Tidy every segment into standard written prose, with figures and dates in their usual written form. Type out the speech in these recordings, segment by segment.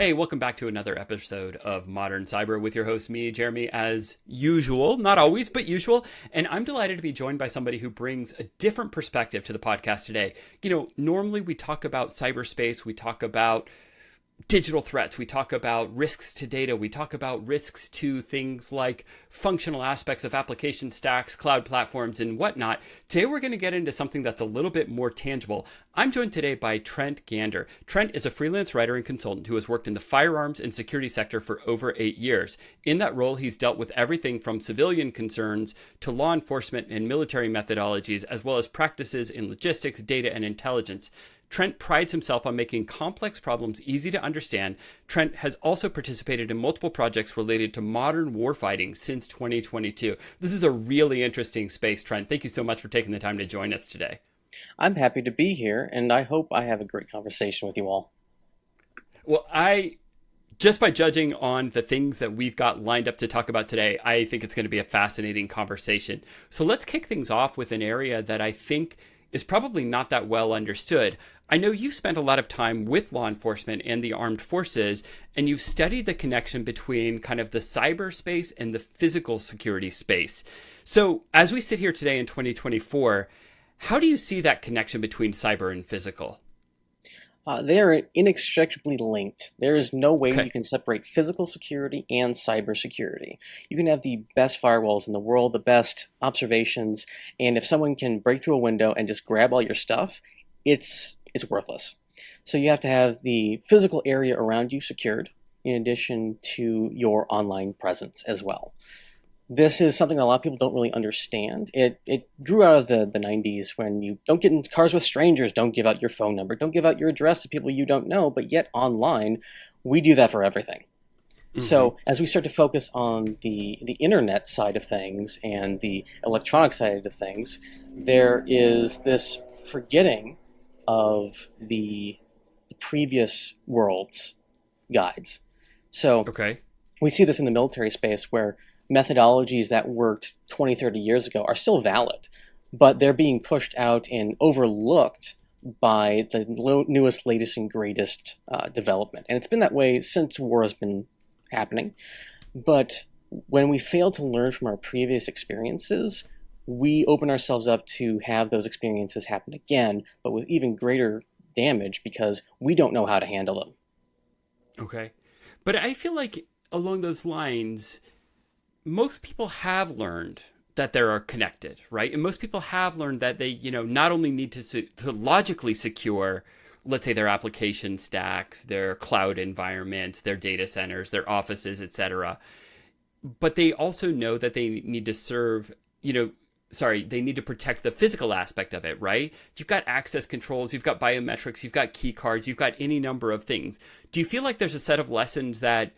Hey, welcome back to another episode of Modern Cyber with your host, me, Jeremy, as usual. Not always, but usual. And I'm delighted to be joined by somebody who brings a different perspective to the podcast today. Normally we talk about cyberspace, we talk about digital threats, we talk about risks to data, we talk about risks to things like functional aspects of application stacks, cloud platforms, and whatnot. Today we're going to get into something that's a little bit more tangible. I'm joined today by Trent Gander. Trent is a freelance writer and consultant who has worked in the firearms and security sector for over 8 years. In that role, he's dealt with everything from civilian concerns to law enforcement and military methodologies, as well as practices in logistics, data, and intelligence. Trent prides himself on making complex problems easy to understand. Trent has also participated in multiple projects related to modern warfighting since 2022. This is a really interesting space, Trent. Thank you so much for taking the time to join us today. I'm happy to be here, and I hope I have a great conversation with you all. Well, just by judging on the things that we've got lined up to talk about today, I think it's going to be a fascinating conversation. So let's kick things off with an area that I think is probably not that well understood. I know you've spent a lot of time with law enforcement and the armed forces, and you've studied the connection between kind of the cyberspace and the physical security space. So as we sit here today in 2024, how do you see that connection between cyber and physical? They are inextricably linked. There is no way you can separate physical security and cybersecurity. You can have the best firewalls in the world, the best observations, and if someone can break through a window and just grab all your stuff, it's worthless. So you have to have the physical area around you secured, in addition to your online presence as well. This is something that a lot of people don't really understand. It grew out of the 90s when you don't get in cars with strangers, don't give out your phone number, don't give out your address to people you don't know, but yet online, we do that for everything. Mm-hmm. So as we start to focus on the internet side of things and the electronic side of things, there is this forgetting of the previous world's guides. So we see this in the military space where methodologies that worked 20, 30 years ago are still valid, but they're being pushed out and overlooked by the newest, latest, and greatest development. And it's been that way since war has been happening. But when we fail to learn from our previous experiences, we open ourselves up to have those experiences happen again, but with even greater damage because we don't know how to handle them. Okay. But I feel like along those lines, most people have learned that they are connected, right? And most people have learned that they, not only need to logically secure, let's say, their application stacks, their cloud environments, their data centers, their offices, etc., but they also know that they need to they need to protect the physical aspect of it, right? You've got access controls, you've got biometrics, you've got key cards, you've got any number of things. Do you feel like there's a set of lessons that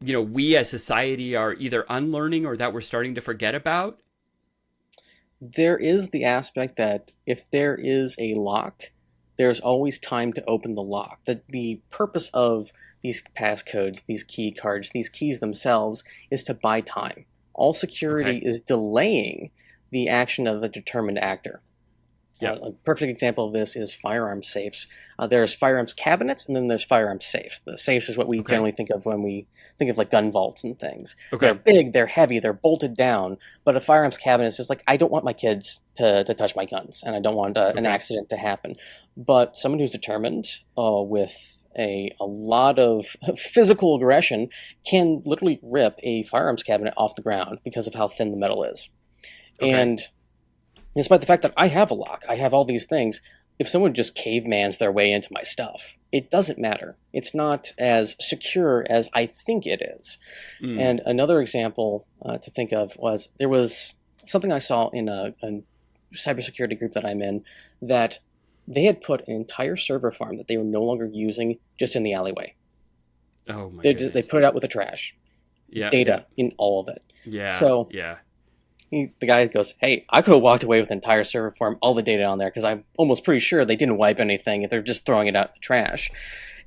we as society are either unlearning or that we're starting to forget about? There is the aspect that if there is a lock, there's always time to open the lock. The purpose of these passcodes, these key cards, these keys themselves is to buy time. All security is delaying the action of a determined actor. Yeah. A perfect example of this is firearm safes. There's firearms cabinets, and then there's firearm safes. The safes is what we generally think of when we think of like gun vaults and things. They're big, they're heavy, they're bolted down. But a firearms cabinet is just like, I don't want my kids to touch my guns, and I don't want an accident to happen. But someone who's determined with a lot of physical aggression can literally rip a firearms cabinet off the ground because of how thin the metal is. And despite the fact that I have a lock, I have all these things, if someone just cavemans their way into my stuff, it doesn't matter. It's not as secure as I think it is. And another example to think of was there was something I saw in a cybersecurity group that I'm in that they had put an entire server farm that they were no longer using just in the alleyway. Oh my goodness. They put it out with the trash. Data in all of it. The guy goes, hey, I could have walked away with an entire server farm, all the data on there, because I'm almost pretty sure they didn't wipe anything if they're just throwing it out in the trash.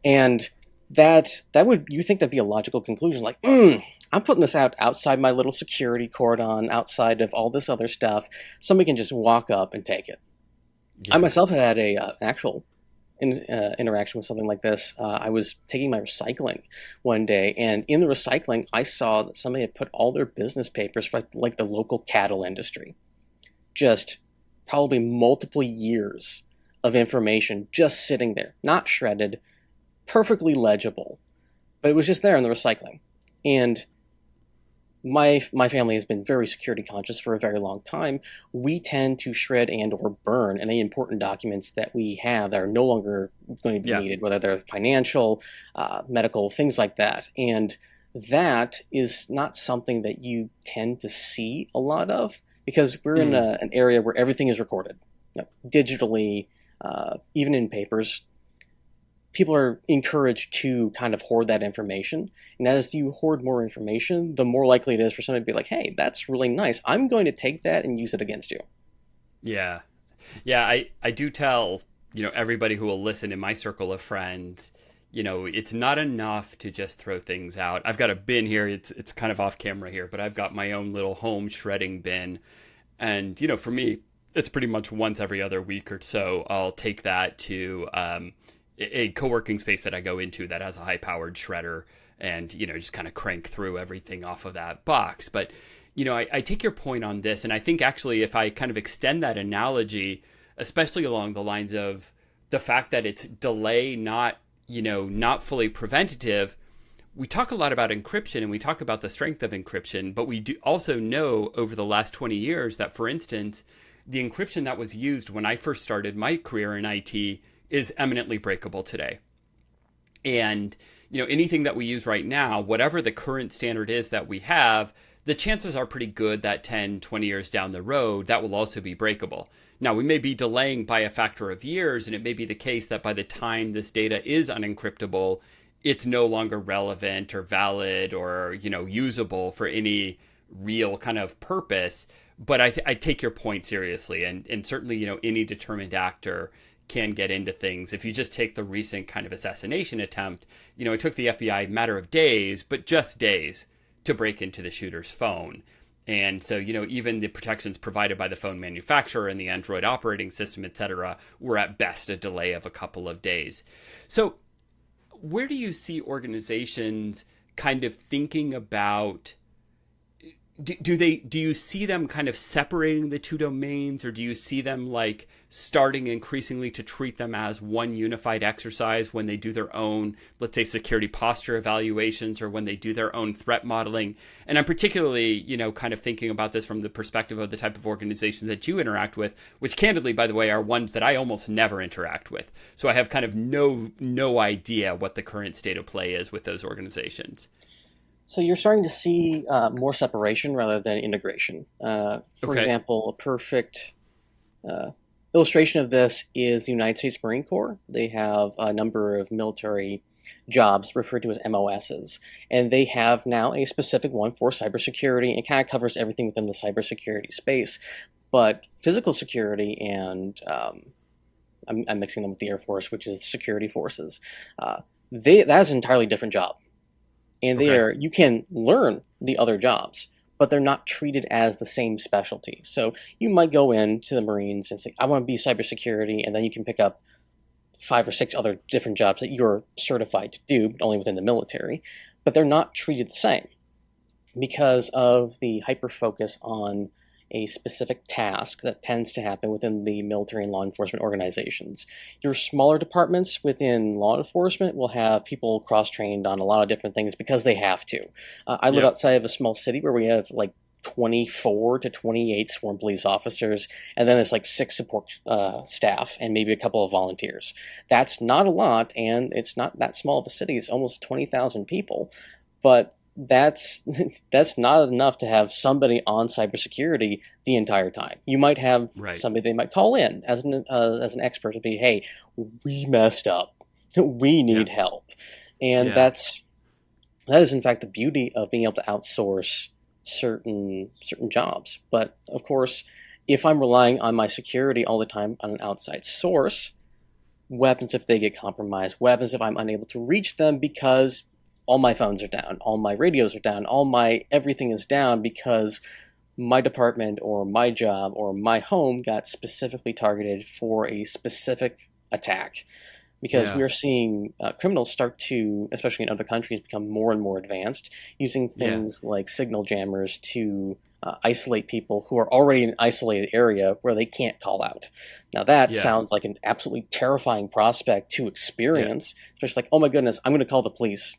And that would, you think that'd be a logical conclusion, like, I'm putting this out outside my little security cordon, outside of all this other stuff. Somebody can just walk up and take it. I myself had an actual interaction with something like this. I was taking my recycling one day, and in the recycling, I saw that somebody had put all their business papers for like the local cattle industry. Just probably multiple years of information just sitting there, not shredded, perfectly legible, but it was just there in the recycling. And my family has been very security conscious for a very long time. We tend to shred and or burn any important documents that we have that are no longer going to be Yeah. needed, whether they're financial, medical, things like that. And that is not something that you tend to see a lot of because we're in Mm. an area where everything is recorded, digitally, even in papers. People are encouraged to kind of hoard that information. And as you hoard more information, the more likely it is for somebody to be like, hey, that's really nice. I'm going to take that and use it against you. Yeah. Yeah, I do tell, everybody who will listen in my circle of friends, it's not enough to just throw things out. I've got a bin here. It's kind of off camera here, but I've got my own little home shredding bin. And, for me, it's pretty much once every other week or so. I'll take that to a co-working space that I go into that has a high-powered shredder and, just kind of crank through everything off of that box. But, I take your point on this. And I think actually if I kind of extend that analogy, especially along the lines of the fact that it's delay, not fully preventative, we talk a lot about encryption and we talk about the strength of encryption, but we do also know over the last 20 years that, for instance, the encryption that was used when I first started my career in IT is eminently breakable today. And, anything that we use right now, whatever the current standard is that we have, the chances are pretty good that 10, 20 years down the road, that will also be breakable. Now, we may be delaying by a factor of years, and it may be the case that by the time this data is unencryptable, it's no longer relevant or valid or, usable for any real kind of purpose. But I take your point seriously. And certainly, any determined actor can get into things. If you just take the recent kind of assassination attempt, it took the FBI a matter of days, but just days, to break into the shooter's phone. And so, even the protections provided by the phone manufacturer and the Android operating system, et cetera, were at best a delay of a couple of days. So where do you see organizations kind of thinking about, do you see them kind of separating the two domains, or do you see them like starting increasingly to treat them as one unified exercise when they do their own, let's say, security posture evaluations or when they do their own threat modeling? And I'm particularly, kind of thinking about this from the perspective of the type of organizations that you interact with, which candidly, by the way, are ones that I almost never interact with. So I have kind of no idea what the current state of play is with those organizations. So you're starting to see more separation rather than integration. For Okay. example, a perfect illustration of this is the United States Marine Corps. They have a number of military jobs referred to as MOSs, and they have now a specific one for cybersecurity. It kind of covers everything within the cybersecurity space, but physical security and I'm mixing them with the Air Force, which is security forces. That's an entirely different job. And Okay. there you can learn the other jobs, but they're not treated as the same specialty. So you might go into the Marines and say, I want to be cybersecurity, and then you can pick up 5 or 6 other different jobs that you're certified to do, only within the military, but they're not treated the same because of the hyper focus on a specific task that tends to happen within the military and law enforcement organizations. Your smaller departments within law enforcement will have people cross-trained on a lot of different things because they have to. I live Yep. outside of a small city where we have like 24 to 28 sworn police officers, and then there's like 6 support staff and maybe a couple of volunteers. That's not a lot, and it's not that small of a city. It's almost 20,000 people, but that's that's not enough to have somebody on cybersecurity the entire time. You might have Right. somebody they might call in as an expert to be, hey, we messed up, we Yeah. need help, and Yeah. that is in fact the beauty of being able to outsource certain jobs. But of course, if I'm relying on my security all the time on an outside source, what happens if they get compromised? What happens if I'm unable to reach them because all my phones are down, all my radios are down, all my everything is down because my department or my job or my home got specifically targeted for a specific attack? because we Yeah. are seeing criminals start to, especially in other countries, become more and more advanced, using Yeah. things like signal jammers to isolate people who are already in an isolated area where they can't call out. Now, that Yeah. sounds like an absolutely terrifying prospect to Yeah. experience, especially like, oh my goodness, I'm going to call the police.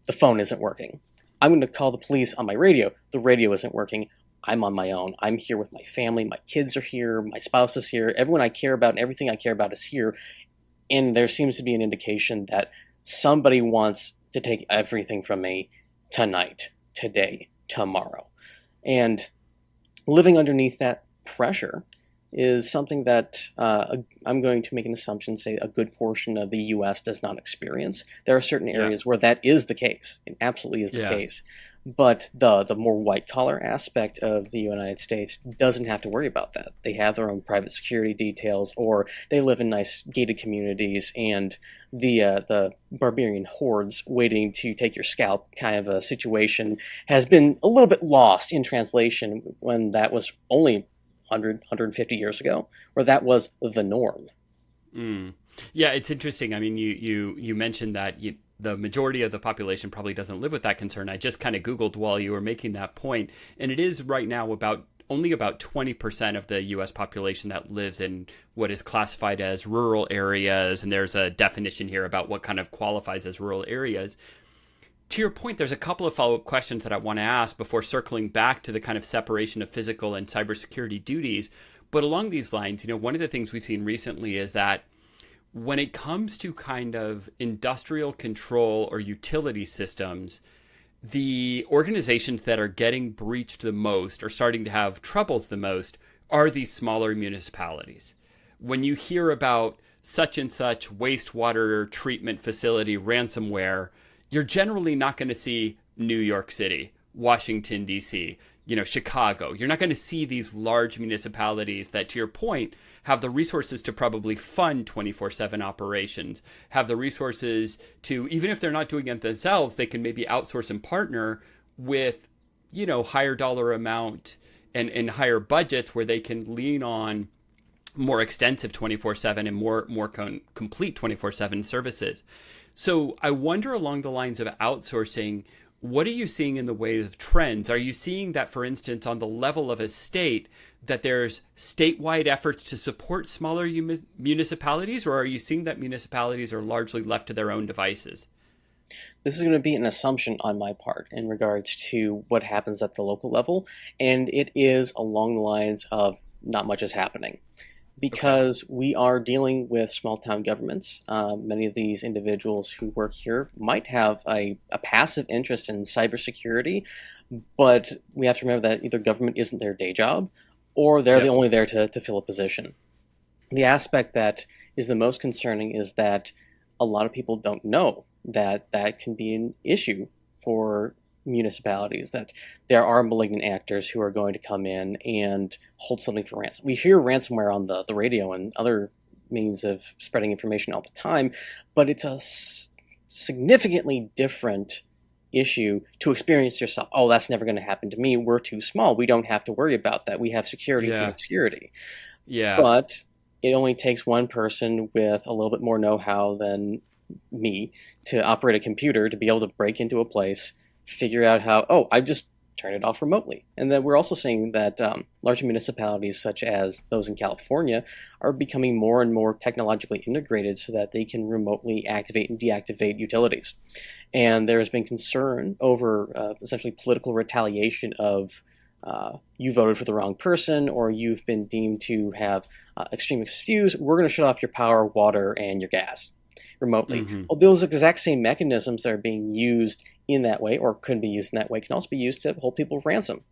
The phone isn't working. I'm going to call the police on my radio. The radio isn't working. I'm on my own. I'm here with my family. My kids are here. My spouse is here. Everyone I care about and everything I care about is here. And there seems to be an indication that somebody wants to take everything from me tonight, today, tomorrow. And living underneath that pressure is something that I'm going to make an assumption, say a good portion of the US does not experience. There are certain Yeah. areas where that is the case. It absolutely is the Yeah. case. But the more white collar aspect of the United States doesn't have to worry about that. They have their own private security details, or they live in nice gated communities, and the barbarian hordes waiting to take your scalp kind of a situation has been a little bit lost in translation when that was only 150 years ago, where that was the norm. Mm. Yeah, it's interesting. I mean, you mentioned that the majority of the population probably doesn't live with that concern. I just kind of Googled while you were making that point, and it is right now only about 20% of the US population that lives in what is classified as rural areas, and there's a definition here about what kind of qualifies as rural areas. To your point, there's a couple of follow-up questions that I want to ask before circling back to the kind of separation of physical and cybersecurity duties. But along these lines, one of the things we've seen recently is that when it comes to kind of industrial control or utility systems, the organizations that are getting breached the most or starting to have troubles the most are these smaller municipalities. When you hear about such and such wastewater treatment facility ransomware, you're generally not going to see New York City, Washington, D.C., Chicago. You're not going to see these large municipalities that, to your point, have the resources to probably fund 24/7 operations, have the resources to, even if they're not doing it themselves, they can maybe outsource and partner with, higher dollar amount and higher budgets where they can lean on more extensive 24/7 and more complete 24/7 services. So I wonder, along the lines of outsourcing, what are you seeing in the way of trends? Are you seeing that, for instance, on the level of a state, that there's statewide efforts to support smaller municipalities, or are you seeing that municipalities are largely left to their own devices? This is going to be an assumption on my part in regards to what happens at the local level, and it is along the lines of not much is happening. Okay. Because we are dealing with small town governments. Many of these individuals who work here might have a passive interest in cybersecurity, but we have to remember that either government isn't their day job or they're the Yep. only there to fill a position. The aspect that is the most concerning is that a lot of people don't know that that can be an issue for municipalities, that there are malignant actors who are going to come in and hold something for ransom. We hear ransomware on the radio and other means of spreading information all the time, but it's a significantly different issue to experience yourself. Oh, that's never going to happen to me. We're too small. We don't have to worry about that. We have security through Yeah. obscurity. Yeah. But it only takes one person with a little bit more know-how than me to operate a computer to be able to break into a place, figure out how, oh, I just turn it off remotely. And then we're also seeing that large municipalities, such as those in California, are becoming more and more technologically integrated so that they can remotely activate and deactivate utilities. And there has been concern over essentially political retaliation of you voted for the wrong person, or you've been deemed to have extreme views. We're going to shut off your power, water, and your gas remotely. Mm-hmm. Well, those exact same mechanisms that are being used in that way, or could be used in that way, can also be used to hold people ransom.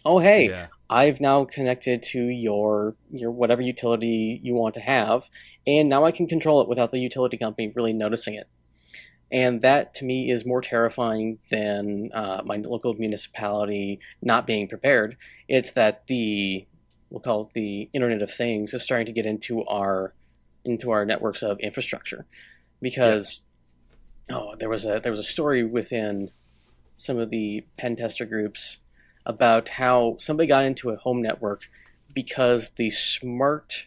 Oh, hey, Yeah. I've now connected to your whatever utility you want to have, and now I can control it without the utility company really noticing it. And that, to me, is more terrifying than my local municipality not being prepared. It's that we'll call it the Internet of Things, is starting to get into our networks of infrastructure, Yep. because there was a story within some of the pen tester groups about how somebody got into a home network because the smart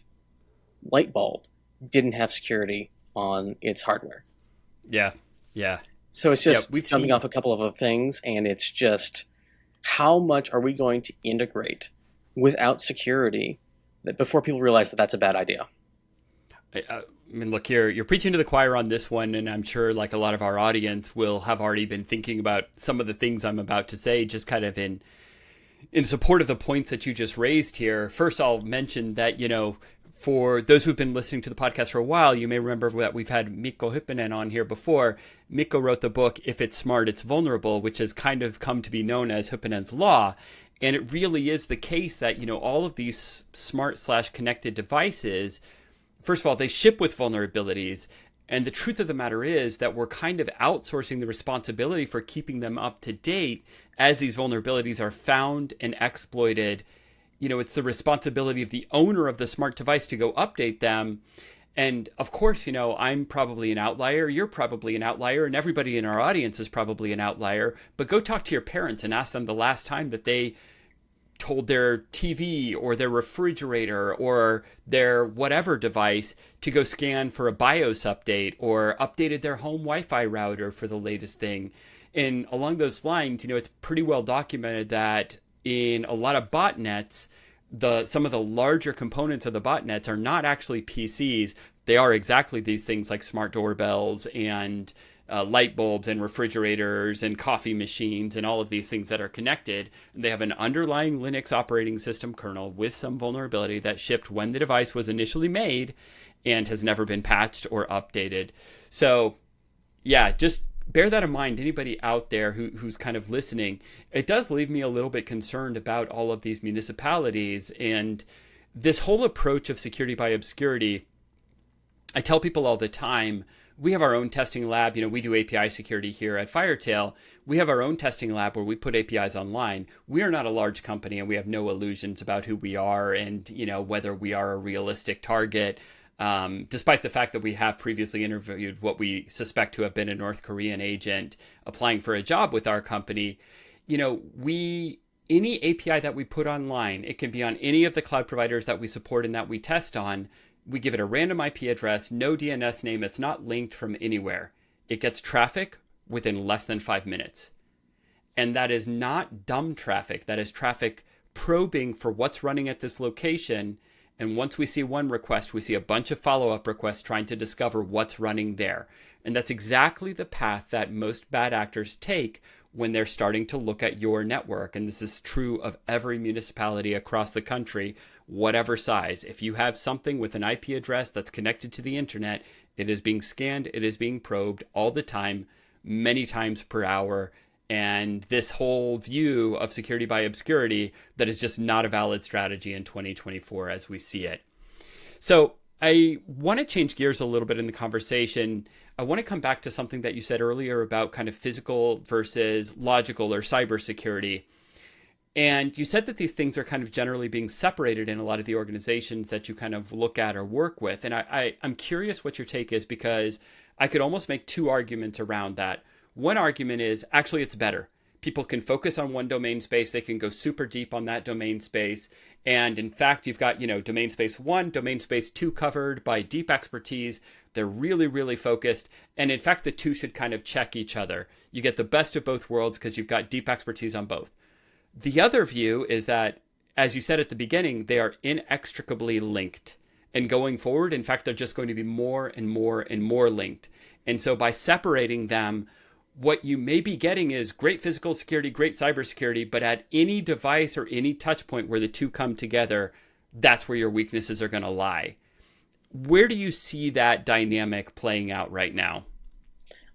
light bulb didn't have security on its hardware. Yeah. Yeah. So it's Yeah. just jumping off a couple of other things, and it's just how much are we going to integrate without security that before people realize that that's a bad idea? I mean, look, you're preaching to the choir on this one, and I'm sure like a lot of our audience will have already been thinking about some of the things I'm about to say, just kind of in support of the points that you just raised here. First, I'll mention that, for those who've been listening to the podcast for a while, you may remember that we've had Mikko Hyppinen on here before. Mikko wrote the book, If It's Smart, It's Vulnerable, which has kind of come to be known as Hyppinen's Law. And it really is the case that, all of these smart/connected devices, first of all, they ship with vulnerabilities. And the truth of the matter is that we're kind of outsourcing the responsibility for keeping them up to date as these vulnerabilities are found and exploited. It's the responsibility of the owner of the smart device to go update them. And of course, I'm probably an outlier. You're probably an outlier. And everybody in our audience is probably an outlier. But go talk to your parents and ask them the last time that they told their TV or their refrigerator or their whatever device to go scan for a BIOS update or updated their home Wi-Fi router for the latest thing. And along those lines, it's pretty well documented that in a lot of botnets, some of the larger components of the botnets are not actually PCs. They are exactly these things like smart doorbells and light bulbs and refrigerators and coffee machines and all of these things that are connected. They have an underlying Linux operating system kernel with some vulnerability that shipped when the device was initially made and has never been patched or updated. So yeah, just bear that in mind. Anybody out there who's kind of listening, it does leave me a little bit concerned about all of these municipalities and this whole approach of security by obscurity. I tell people all the time, we have our own testing lab. We do API security here at Firetail. We have our own testing lab where we put APIs online. We are not a large company and we have no illusions about who we are and, whether we are a realistic target. Despite the fact that we have previously interviewed what we suspect to have been a North Korean agent applying for a job with our company, any API that we put online, it can be on any of the cloud providers that we support and that we test on. We give it a random IP address, no DNS name. It's not linked from anywhere. It gets traffic within less than 5 minutes. And that is not dumb traffic. That is traffic probing for what's running at this location. And once we see one request, we see a bunch of follow-up requests trying to discover what's running there. And that's exactly the path that most bad actors take when they're starting to look at your network. And this is true of every municipality across the country, whatever size. If you have something with an IP address that's connected to the internet, it is being scanned, it is being probed all the time, many times per hour. And this whole view of security by obscurity, that is just not a valid strategy in 2024 as we see it. So I want to change gears a little bit in the conversation. I want to come back to something that you said earlier about kind of physical versus logical or cybersecurity. And you said that these things are kind of generally being separated in a lot of the organizations that you kind of look at or work with. And I'm curious what your take is, because I could almost make two arguments around that. One argument is actually it's better. People can focus on one domain space. They can go super deep on that domain space. And in fact, you've got, domain space 1, domain space 2 covered by deep expertise. They're really, really focused. And in fact, the two should kind of check each other. You get the best of both worlds because you've got deep expertise on both. The other view is that, as you said at the beginning, they are inextricably linked. And going forward, in fact, they're just going to be more and more and more linked. And so by separating them, what you may be getting is great physical security, great cybersecurity, but at any device or any touch point where the two come together, that's where your weaknesses are going to lie. Where do you see that dynamic playing out right now?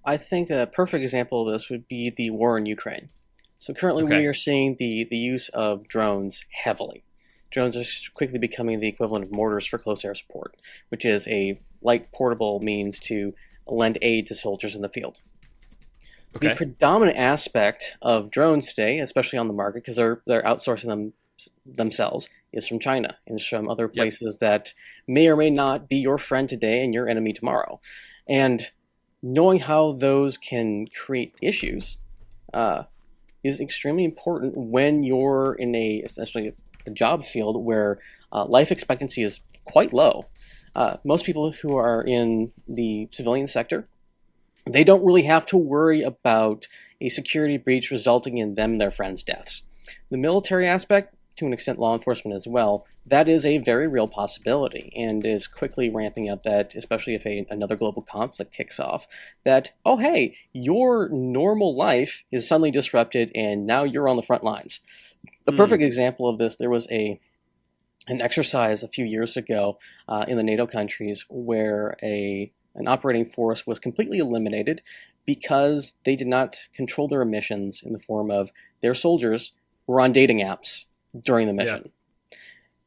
I think a perfect example of this would be the war in Ukraine. So currently we are seeing the use of drones heavily. Drones are quickly becoming the equivalent of mortars for close air support, which is a light portable means to lend aid to soldiers in the field. Okay. The predominant aspect of drones today, especially on the market, because they're outsourcing them themselves, is from China and from other places that may or may not be your friend today and your enemy tomorrow. And knowing how those can create issues is extremely important when you're in essentially a job field where life expectancy is quite low. Most people who are in the civilian sector, they don't really have to worry about a security breach resulting in them and their friends' deaths. The military aspect, to an extent law enforcement as well, that is a very real possibility and is quickly ramping up that, especially if another global conflict kicks off, that, oh hey, your normal life is suddenly disrupted and now you're on the front lines. The perfect example of this, there was an exercise a few years ago in the NATO countries where an operating force was completely eliminated because they did not control their emissions in the form of their soldiers were on dating apps during the mission.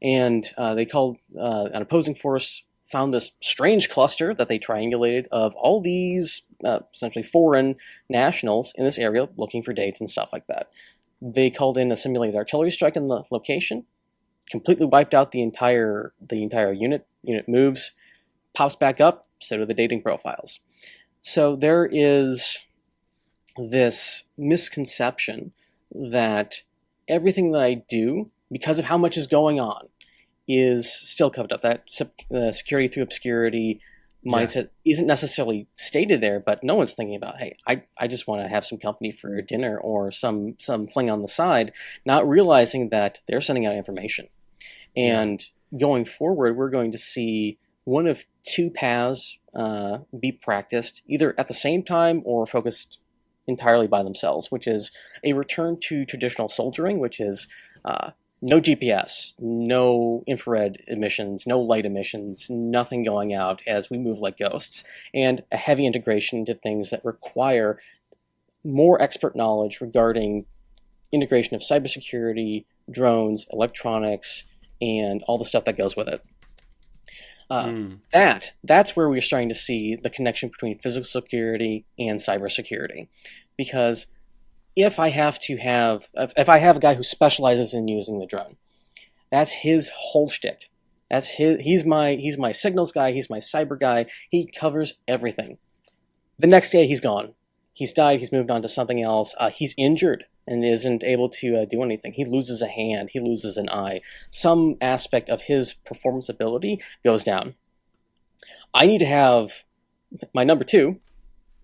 Yeah. And they called an opposing force, found this strange cluster that they triangulated of all these essentially foreign nationals in this area looking for dates and stuff like that. They called in a simulated artillery strike in the location, completely wiped out the entire unit. Unit moves, pops back up, so do the dating profiles. So there is this misconception that everything that I do, because of how much is going on, is still covered up. That security through obscurity mindset isn't necessarily stated there, but no one's thinking about, hey, I just want to have some company for dinner or some fling on the side, not realizing that they're sending out information. And going forward, we're going to see one of two paths be practiced, either at the same time or focused entirely by themselves, which is a return to traditional soldiering, which is no GPS, no infrared emissions, no light emissions, nothing going out as we move like ghosts, and a heavy integration into things that require more expert knowledge regarding integration of cybersecurity, drones, electronics, and all the stuff that goes with it. That's where we're starting to see the connection between physical security and cybersecurity, because if I have a guy who specializes in using the drone, that's his whole shtick. He's my signals guy. He's my cyber guy. He covers everything. The next day he's gone. He's died. He's moved on to something else. He's injured and isn't able to do anything. He loses a hand. He loses an eye. Some aspect of his performance ability goes down. I need to have my number two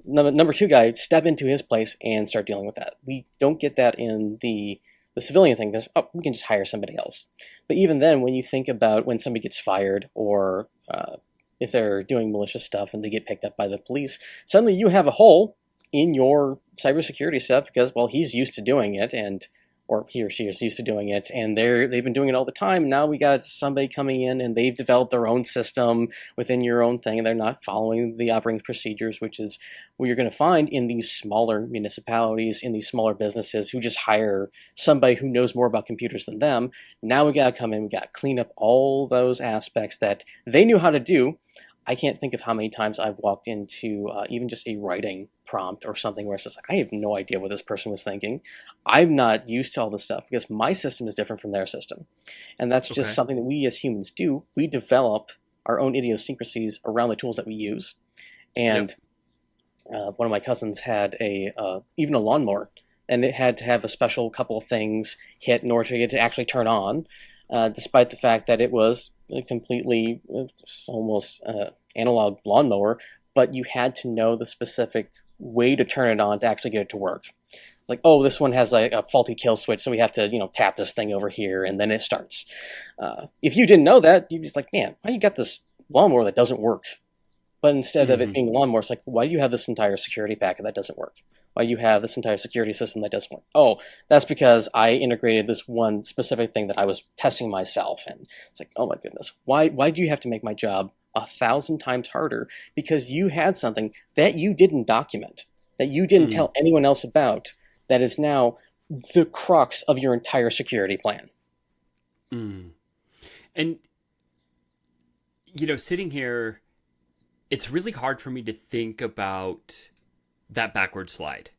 guy step into his place and start dealing with that. We don't get that in the civilian thing because we can just hire somebody else. But even then, when you think about when somebody gets fired or if they're doing malicious stuff and they get picked up by the police, suddenly you have a hole in your cybersecurity stuff because, well, he's used to doing it, or he or she is used to doing it, and they've been doing it all the time. Now we got somebody coming in and they've developed their own system within your own thing, and they're not following the operating procedures, which is what you're going to find in these smaller municipalities, in these smaller businesses who just hire somebody who knows more about computers than them. Now we got to come in, we got to clean up all those aspects that they knew how to do. I can't think of how many times I've walked into even just a writing prompt or something where it's just like, I have no idea what this person was thinking. I'm not used to all this stuff because my system is different from their system. And that's just something that we as humans do. We develop our own idiosyncrasies around the tools that we use. And one of my cousins had even a lawnmower, and it had to have a special couple of things hit in order to get it to actually turn on, despite the fact that it was a completely almost analog lawnmower, but you had to know the specific way to turn it on to actually get it to work. Like, oh, this one has like a faulty kill switch, so we have to, tap this thing over here, and then it starts. If you didn't know that, you'd be just like, man, why you got this lawnmower that doesn't work? But instead of it being a lawnmower, it's like, why do you have this entire security packet that doesn't work? Why do you have this entire security system that doesn't work? Oh, that's because I integrated this one specific thing that I was testing myself. And it's like, oh my goodness, why do you have to make my job 1,000 times harder? Because you had something that you didn't document, that you didn't tell anyone else about, that is now the crux of your entire security plan. And, sitting here, it's really hard for me to think about that backward slide.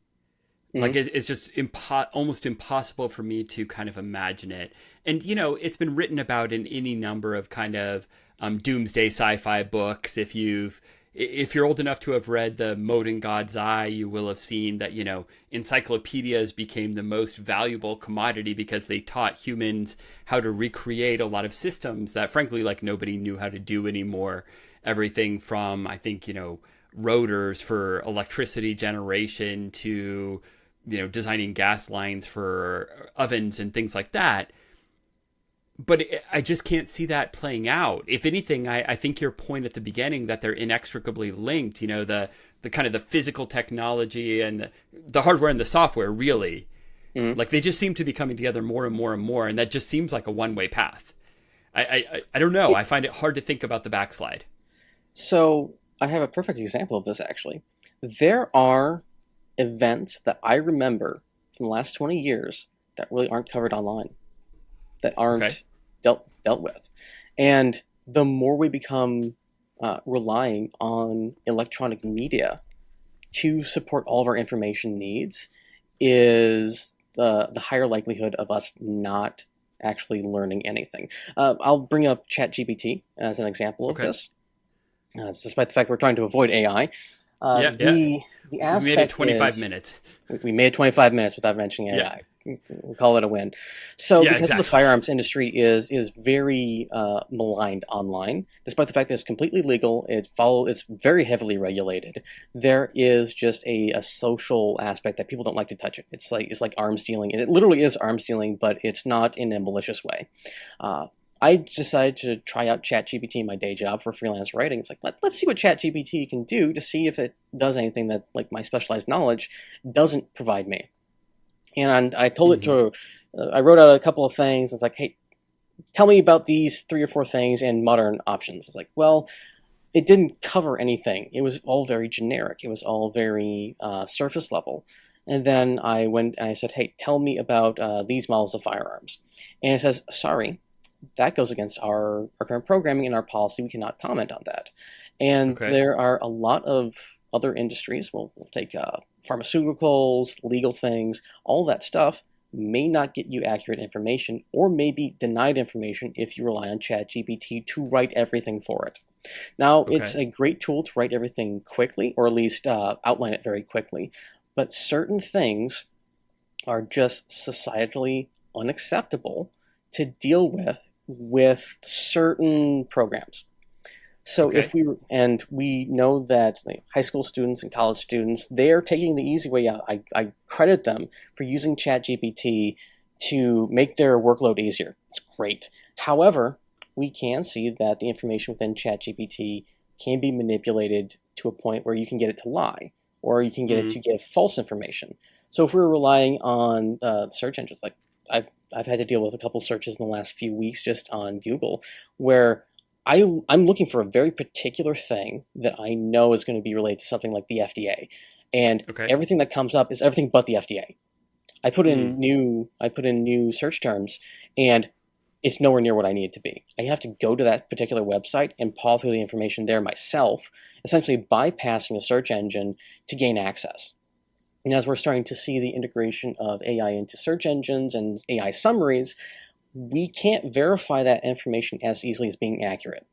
Like it's just almost impossible for me to kind of imagine it. And, it's been written about in any number of kind of doomsday sci-fi books. If you've, if you're old enough to have read The Mote in God's Eye, you will have seen that, encyclopedias became the most valuable commodity because they taught humans how to recreate a lot of systems that, frankly, like nobody knew how to do anymore. Everything from, I think, rotors for electricity generation to, designing gas lines for ovens and things like that. But I just can't see that playing out. If anything, I think your point at the beginning that they're inextricably linked, the kind of the physical technology and the hardware and the software, really, like they just seem to be coming together more and more and more. And that just seems like a one-way path. I don't know. I find it hard to think about the backslide. So I have a perfect example of this, actually. There are events that I remember from the last 20 years that really aren't covered online, that aren't dealt with. And the more we become relying on electronic media to support all of our information needs, is the higher likelihood of us not actually learning anything. I'll bring up ChatGPT as an example of this. Despite the fact we're trying to avoid AI, the aspect we made it 25 minutes. We made 25 minutes without mentioning AI. We'll call it a win. So because the firearms industry is very maligned online, despite the fact that it's completely legal, it's very heavily regulated. There is just a social aspect that people don't like to touch it. It's like arms dealing, and it literally is arms dealing, but it's not in a malicious way. I decided to try out ChatGPT in my day job for freelance writing. It's like, let's see what ChatGPT can do to see if it does anything that like my specialized knowledge doesn't provide me. And I told it to, I wrote out a couple of things. It's like, hey, tell me about these 3 or 4 things in modern options. It's like, well, it didn't cover anything. It was all very generic. It was all very surface level. And then I went and I said, hey, tell me about these models of firearms. And it says, sorry, that goes against our current programming and our policy. We cannot comment on that. And there are a lot of other industries. We'll take pharmaceuticals, legal things, all that stuff may not get you accurate information or may be denied information if you rely on ChatGPT to write everything for it. Now, it's a great tool to write everything quickly, or at least outline it very quickly, but certain things are just societally unacceptable to deal with certain programs. So we know that high school students and college students, they're taking the easy way out. I credit them for using ChatGPT to make their workload easier. It's great. However, we can see that the information within ChatGPT can be manipulated to a point where you can get it to lie, or you can get it to give false information. So if we're relying on search engines, like I've had to deal with a couple searches in the last few weeks just on Google, where I'm looking for a very particular thing that I know is going to be related to something like the FDA, and everything that comes up is everything but the FDA. I put in new search terms, and it's nowhere near what I need it to be. I have to go to that particular website and paw through the information there myself, essentially bypassing a search engine to gain access. And as we're starting to see the integration of AI into search engines and AI summaries, we can't verify that information as easily as being accurate.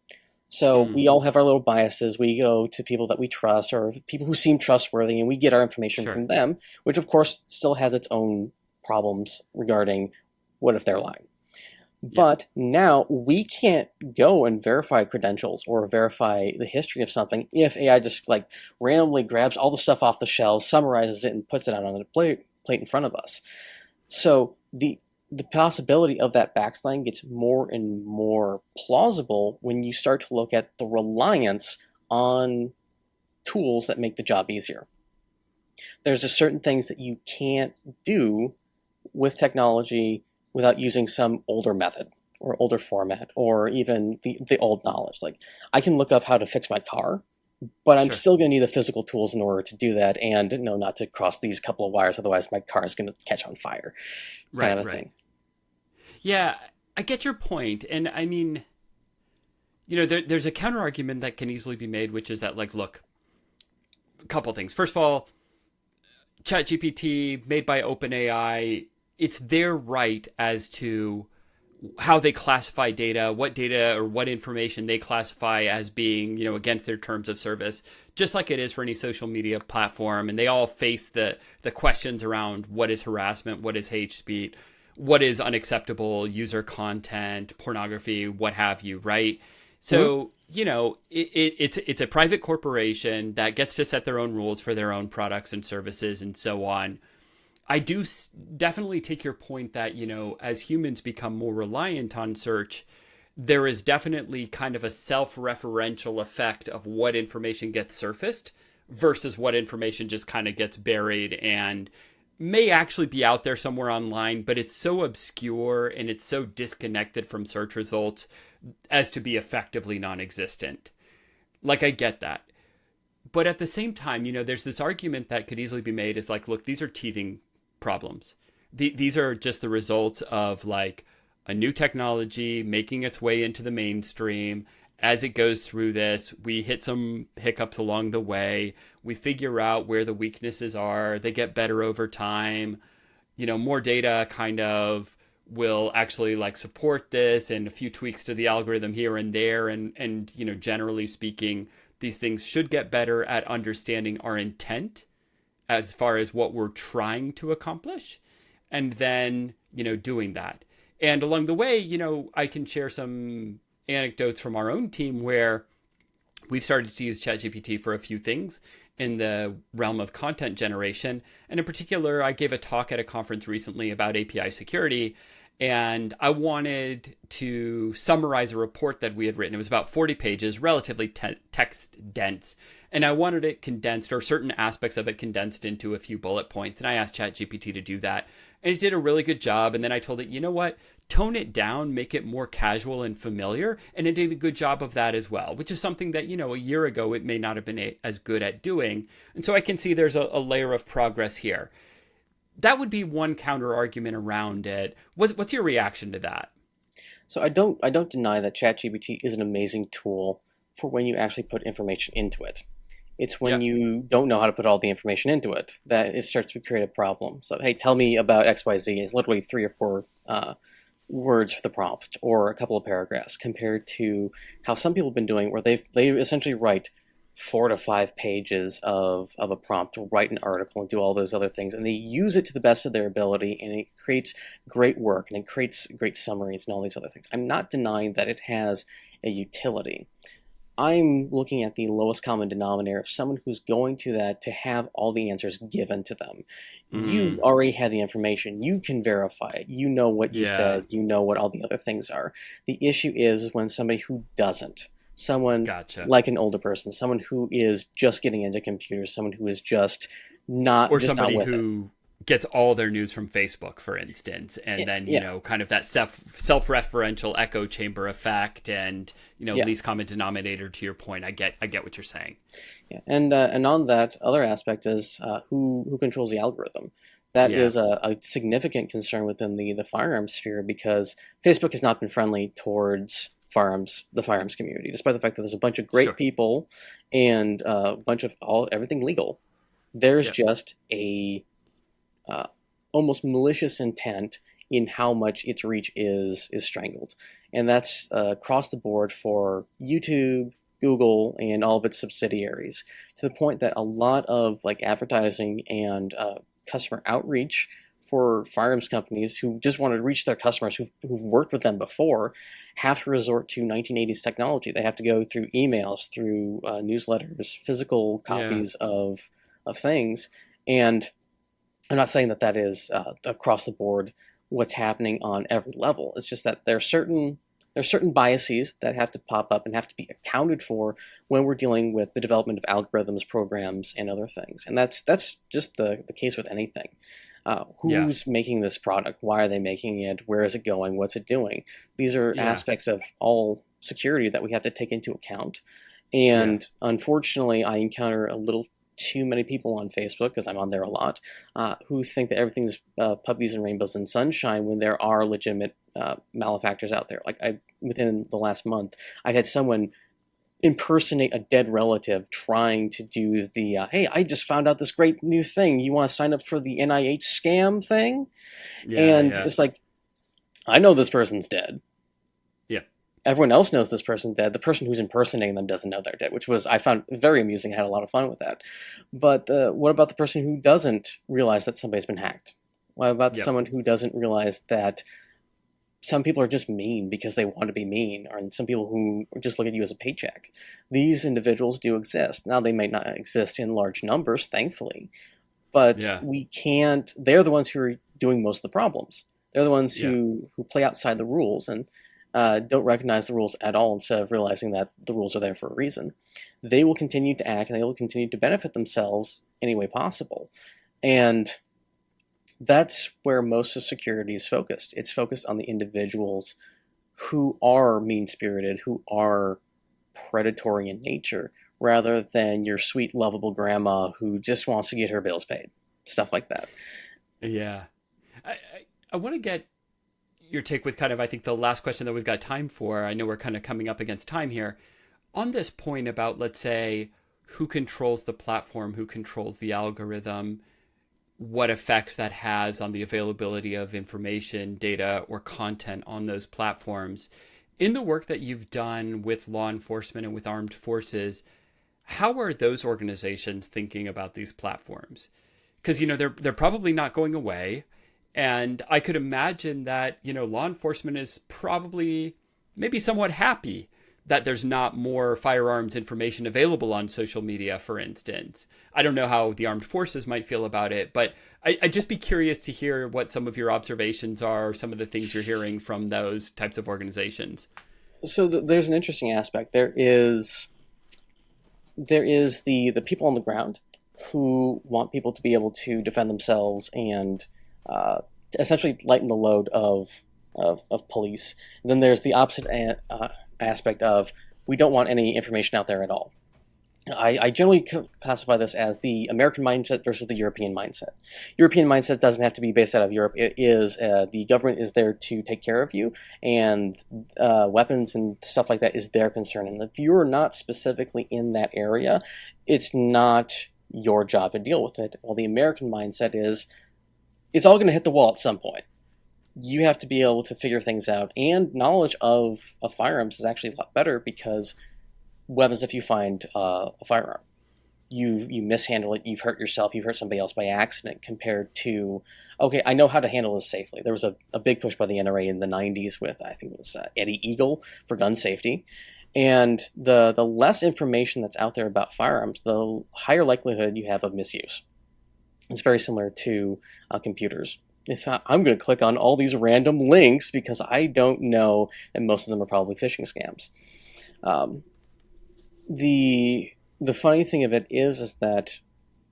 So we all have our little biases. We go to people that we trust or people who seem trustworthy, and we get our information from them, which of course still has its own problems regarding what if they're lying. But now we can't go and verify credentials or verify the history of something if AI just like randomly grabs all the stuff off the shelves, summarizes it, and puts it out on the plate in front of us. So the possibility of that backsliding gets more and more plausible when you start to look at the reliance on tools that make the job easier. There's just certain things that you can't do with technology without using some older method or older format or even the old knowledge. Like I can look up how to fix my car, but I'm still going to need the physical tools in order to do that, and not to cross these couple of wires, otherwise my car is going to catch on fire, kind of a thing. Yeah, I get your point. And I mean, there's a counter argument that can easily be made, which is that, like, look, a couple things. First of all, ChatGPT made by OpenAI, it's their right as to how they classify data or what information they classify as being, against their terms of service, just like it is for any social media platform. And they all face the questions around what is harassment, what is hate speech, what is unacceptable user content, pornography, what have you, right? So, it's a private corporation that gets to set their own rules for their own products and services and so on. I do definitely take your point that, as humans become more reliant on search, there is definitely kind of a self-referential effect of what information gets surfaced versus what information just kind of gets buried and may actually be out there somewhere online, but it's so obscure and it's so disconnected from search results as to be effectively non-existent. Like, I get that. But at the same time, there's this argument that could easily be made is like, look, these are teething problems. These are just the results of like a new technology making its way into the mainstream. As it goes through this, we hit some hiccups along the way. We figure out where the weaknesses are. They get better over time. More data kind of will actually like support this, and a few tweaks to the algorithm here and there. And generally speaking, these things should get better at understanding our intent as far as what we're trying to accomplish, and then, doing that. And along the way, I can share some anecdotes from our own team where we've started to use ChatGPT for a few things in the realm of content generation. And in particular, I gave a talk at a conference recently about API security, and I wanted to summarize a report that we had written. It was about 40 pages, relatively text dense. And I wanted it condensed, or certain aspects of it condensed into a few bullet points. And I asked ChatGPT to do that. And it did a really good job. And then I told it, you know what? Tone it down, make it more casual and familiar. And it did a good job of that as well, which is something that, a year ago, it may not have been as good at doing. And so I can see there's a layer of progress here. That would be one counter argument around it. What's your reaction to that? So I don't deny that ChatGPT is an amazing tool for when you actually put information into it. It's when you don't know how to put all the information into it that it starts to create a problem. So, hey, tell me about XYZ. It's literally 3 or 4 words for the prompt, or a couple of paragraphs, compared to how some people have been doing, where they essentially write 4 to 5 pages of a prompt to write an article and do all those other things. And they use it to the best of their ability, and it creates great work, and it creates great summaries and all these other things. I'm not denying that it has a utility. I'm looking at the lowest common denominator of someone who's going to that to have all the answers given to them. You already had the information. You can verify it. You know what you said. You know what all the other things are. The issue is when somebody who doesn't, someone like an older person, someone who is just getting into computers, someone who is just not, or just somebody not with who gets all their news from Facebook, for instance, and then kind of that self-referential echo chamber effect, and least common denominator. To your point, I get what you're saying. Yeah, and on that other aspect is who controls the algorithm. That is a significant concern within the firearms sphere, because Facebook has not been friendly towards the firearms community, despite the fact that there's a bunch of great people and a bunch of everything legal. There's just a almost malicious intent in how much its reach is strangled. And that's across the board for YouTube, Google, and all of its subsidiaries, to the point that a lot of like advertising and customer outreach for firearms companies who just want to reach their customers who've worked with them before have to resort to 1980s technology. They have to go through emails, through newsletters, physical copies of things. And I'm not saying that is across the board what's happening on every level. It's just that there's certain biases that have to pop up and have to be accounted for when we're dealing with the development of algorithms, programs, and other things. And that's just the case with anything. Who's making this product? Why are they making it? Where is it going? What's it doing? These are aspects of all security that we have to take into account. And unfortunately, I encounter a little too many people on Facebook, because I'm on there a lot, who think that everything's puppies and rainbows and sunshine when there are legitimate malefactors out there. Like within the last month, I had someone impersonate a dead relative trying to do the, hey, I just found out this great new thing. You want to sign up for the NIH scam thing? It's like, I know this person's dead. Yeah. Everyone else knows this person's dead. The person who's impersonating them doesn't know they're dead, which was I found very amusing. I had a lot of fun with that. But what about the person who doesn't realize that somebody's been hacked? What about Yep. someone who doesn't realize that some people are just mean because they want to be mean, or some people who just look at you as a paycheck? These individuals do exist. Now, they might not exist in large numbers, thankfully, but Yeah. we can't. They're the ones who are doing most of the problems. They're the ones Yeah. who play outside the rules and don't recognize the rules at all instead of realizing that the rules are there for a reason. They will continue to act and they will continue to benefit themselves any way possible. And that's where most of security is focused. It's focused on the individuals who are mean spirited, who are predatory in nature, rather than your sweet, lovable grandma who just wants to get her bills paid. Stuff like that. Yeah. I want to get your take with kind of, I think, the last question that we've got time for. I know we're kind of coming up against time here. On this point about, let's say, who controls the platform, who controls the algorithm, what effects that has on the availability of information, data, or content on those platforms. In the work that you've done with law enforcement and with armed forces, how are those organizations thinking about these platforms? Because they're probably not going away, and I could imagine that law enforcement is probably maybe somewhat happy that there's not more firearms information available on social media, for instance. I don't know how the armed forces might feel about it, but I'd just be curious to hear what some of your observations are, some of the things you're hearing from those types of organizations. So there's an interesting aspect. There is the people on the ground who want people to be able to defend themselves and essentially lighten the load of police. And then there's the opposite aspect of we don't want any information out there at all. I generally classify this as the American mindset versus the European mindset. European mindset doesn't have to be based out of Europe. It is the government is there to take care of you, and weapons and stuff like that is their concern. And if you're not specifically in that area, it's not your job to deal with it. Well, the American mindset is it's all going to hit the wall at some point. You have to be able to figure things out, and knowledge of firearms is actually a lot better because weapons, if you find a firearm, you mishandle it, you've hurt yourself, you've hurt somebody else by accident, compared to, okay, I know how to handle this safely. There was a big push by the NRA in the 90s with, I think it was Eddie Eagle for gun safety. And the less information that's out there about firearms, the higher likelihood you have of misuse. It's very similar to computers. If I'm going to click on all these random links because I don't know, and most of them are probably phishing scams. The funny thing of it is that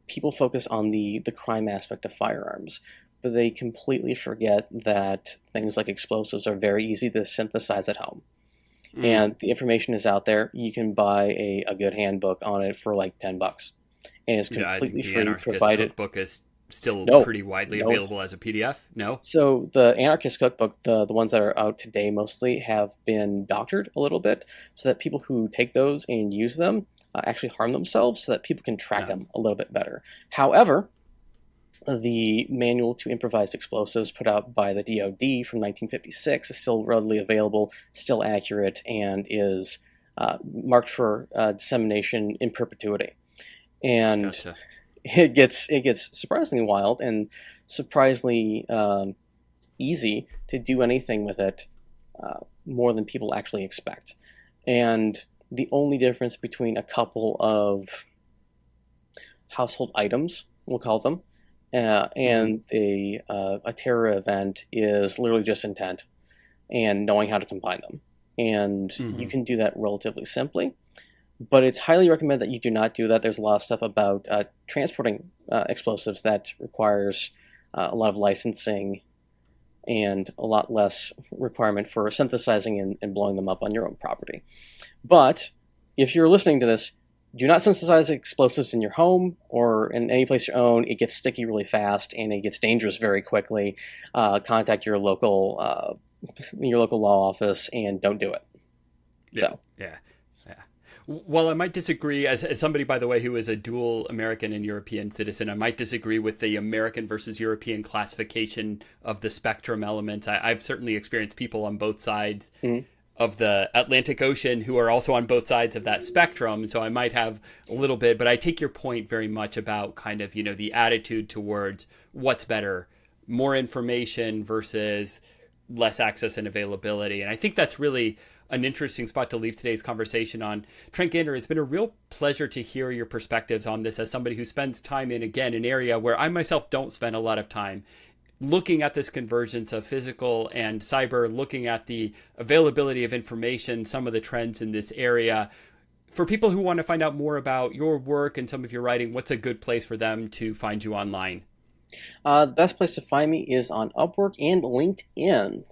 people focus on the crime aspect of firearms, but they completely forget that things like explosives are very easy to synthesize at home. And the information is out there. You can buy a good handbook on it for like $10, and it's Yeah, I think completely the free, Anarchist provided. Cookbook is still No, pretty widely no, available as a PDF. No? so the Anarchist Cookbook, the ones that are out today mostly have been doctored a little bit so that people who take those and use them actually harm themselves so that people can track No. them a little bit better. However, the Manual to Improvised Explosives put out by the DoD from 1956 is still readily available, still accurate, and is marked for dissemination in perpetuity. And Gotcha. it gets surprisingly wild and surprisingly easy to do anything with it, more than people actually expect. And the only difference between a couple of household items, we'll call them, and a terror event is literally just intent and knowing how to combine them. And you can do that relatively simply. But it's highly recommended that you do not do that. There's a lot of stuff about transporting explosives that requires a lot of licensing and a lot less requirement for synthesizing and blowing them up on your own property. But if you're listening to this, do not synthesize explosives in your home or in any place you own. It gets sticky really fast and it gets dangerous very quickly. Contact your local law office and don't do it. Yeah. So. Yeah. Yeah. Well, I might disagree, as somebody, by the way, who is a dual American and European citizen, I might disagree with the American versus European classification of the spectrum elements. I've certainly experienced people on both sides Mhm. of the Atlantic Ocean who are also on both sides of that spectrum. So I might have a little bit, but I take your point very much about kind of, the attitude towards what's better, more information versus less access and availability. And I think that's really an interesting spot to leave today's conversation on. Trent Gander, it's been a real pleasure to hear your perspectives on this as somebody who spends time in, again, an area where I myself don't spend a lot of time, looking at this convergence of physical and cyber, looking at the availability of information, some of the trends in this area. For people who want to find out more about your work and some of your writing, what's a good place for them to find you online? The best place to find me is on Upwork and LinkedIn.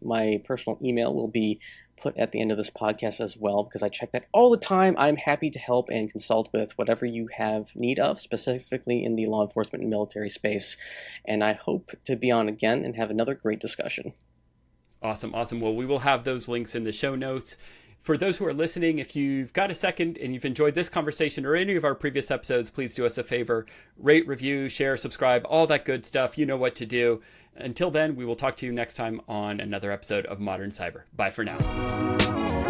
My personal email will be put at the end of this podcast as well, because I check that all the time. I'm happy to help and consult with whatever you have need of, specifically in the law enforcement and military space. And I hope to be on again and have another great discussion. Awesome. Well, we will have those links in the show notes. For those who are listening, if you've got a second and you've enjoyed this conversation or any of our previous episodes, please do us a favor. Rate, review, share, subscribe, all that good stuff. You know what to do. Until then, we will talk to you next time on another episode of Modern Cyber. Bye for now.